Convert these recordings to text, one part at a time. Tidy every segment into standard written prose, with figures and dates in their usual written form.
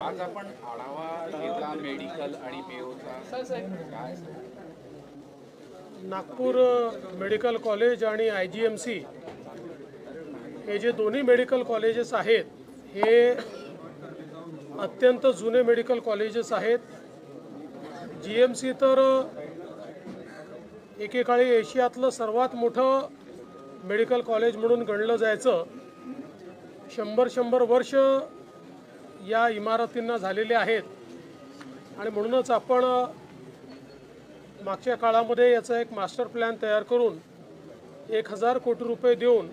आज आपण आढावा घेतला मेडिकल आणि मेयोचा काय नागपूर मेडिकल कॉलेज आणि IGMC हे जे दोन्ही मेडिकल कॉलेजेस आहेत हे अत्यंत जुने मेडिकल कॉलेजेस आहेत। GMC तर एकेकाळी एशियातलं सर्वात मोठं मेडिकल कॉलेज म्हणून गणलं जायचं। 100 वर्ष या इमारतींना झालेले आहेत आणि म्हणूनच आपण मागच्या काळामध्ये याचा एक मास्टर प्लॅन तयार करून 1000 कोटी रुपये देऊन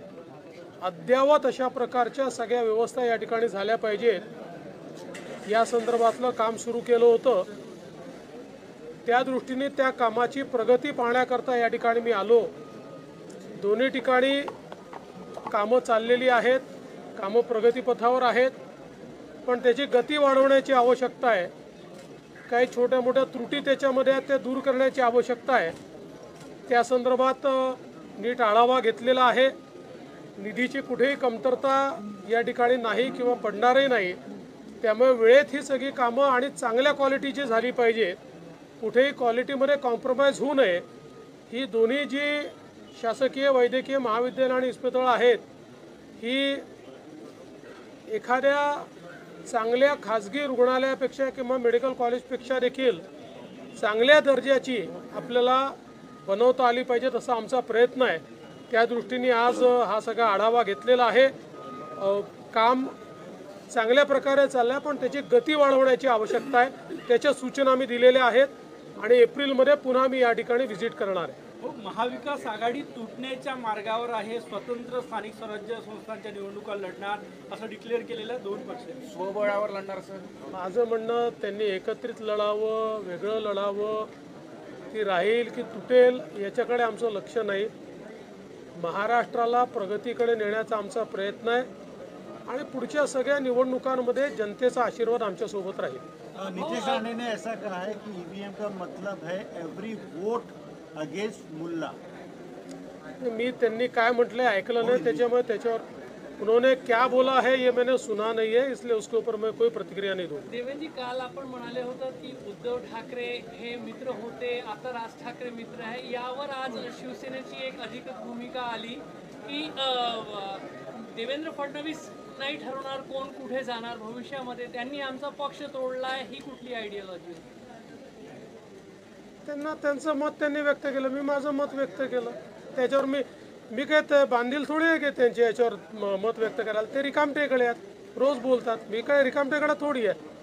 अद्यावत अशा प्रकारच्या सगळ्या व्यवस्था या ठिकाणी झाल्या पाहिजेत या संदर्भातलं काम सुरू केलं होतं। त्या दृष्टीने त्या कामाची प्रगती पाहण्याकरता या ठिकाणी मी आलो। दोन्ही ठिकाणी कामं चाललेली आहेत, कामं प्रगतीपथावर आहेत, पण त्याची गती वाढवण्याची आवश्यकता आहे। काही छोट्या मोठ्या त्रुटी त्याच्यामध्ये आहेत, त्या दूर करण्याची आवश्यकता आहे। त्या संदर्भात नीट आढावा घेतलेला आहे। निधीची कुठेही कमतरता या ठिकाणी नाही किंवा पडणारही नाही, त्यामुळे वेळेत ही सगळी कामं आणि चांगल्या क्वालिटीची झाली पाहिजेत। कुठेही क्वालिटीमध्ये कॉम्प्रोमाइज होऊ नये। ही दोन्ही जी शासकीय वैद्यकीय महाविद्यालय आणि इस्पितळं आहेत ही एखाद्या चांगल्या खाजगी रुग्णालयापेक्षा किंवा मेडिकल कॉलेजपेक्षा देखील चांगल्या दर्जाची आपल्याला बनवता आली पाहिजे, असा आमचा प्रयत्न आहे। त्या दृष्टीने आज हा सगळा आढावा घेतलेला आहे। काम चांगल्या प्रकारे चाललं आहे, पण त्याची गती वाढवण्याची आवश्यकता आहे। त्याच्या सूचना मी दिलेल्या आहेत आणि एप्रिलमध्ये पुन्हा मी या ठिकाणी व्हिजिट करणार आहे। महाविकास आघाडी तुटण्याच्या मार्गावर आहे, स्वतंत्र स्थानिक स्वराज्य संस्थांच्या निवडणुका लढणार असं डिक्लेअर केलेलं दोन पक्ष स्वबळावर लढणार सर। माझं म्हणणं त्यांनी एकत्रित लढावं, वेगळं लढावं, ती राहील की तुटेल याच्याकडे आमचं लक्ष नाही। महाराष्ट्राला प्रगतीकडे नेण्याचा आमचा प्रयत्न आहे आणि पुढच्या सगळ्या निवडणुकांमध्ये जनतेचा आशीर्वाद आमच्या सोबत राहील। नीतीश राणे ने ऐसा कहा है कि EVM का मतलब है एवरी वोट अगेंस्ट मुल्ला। मी त्यांनी काय म्हटले ऐकलं नाही, त्याच्यामुळे त्याच्यावर उन्होंने क्या बोला है ये मैंने सुना नहीं है, इसलिए उसके ऊपर मैं कोई प्रतिक्रिया नहीं दूंगा। देवेंद्र जी, काल आपण म्हणाले होते की उद्धव ठाकरे हे मित्र होते, आता राज ठाकरे मित्र आहे। यावर आज शिवसेनेची एक अधिकृत भूमिका आली की देवेंद्र फडणवीस नाही ठरवणार कोण कुठे जाणार भविष्यामध्ये, त्यांनी आमचा पक्ष तोडलाय, ही कुठली आयडियोलॉजी? त्यांना त्यांचं मत त्यांनी व्यक्त केलं, मी माझं मत व्यक्त केलं। त्याच्यावर मी काय बांधील थोडी आहे की त्यांच्या याच्यावर मत व्यक्त करायला। ते रिकामटेकडे आहेत, रोज बोलतात, मी काय रिकामटेकडे थोडी आहे।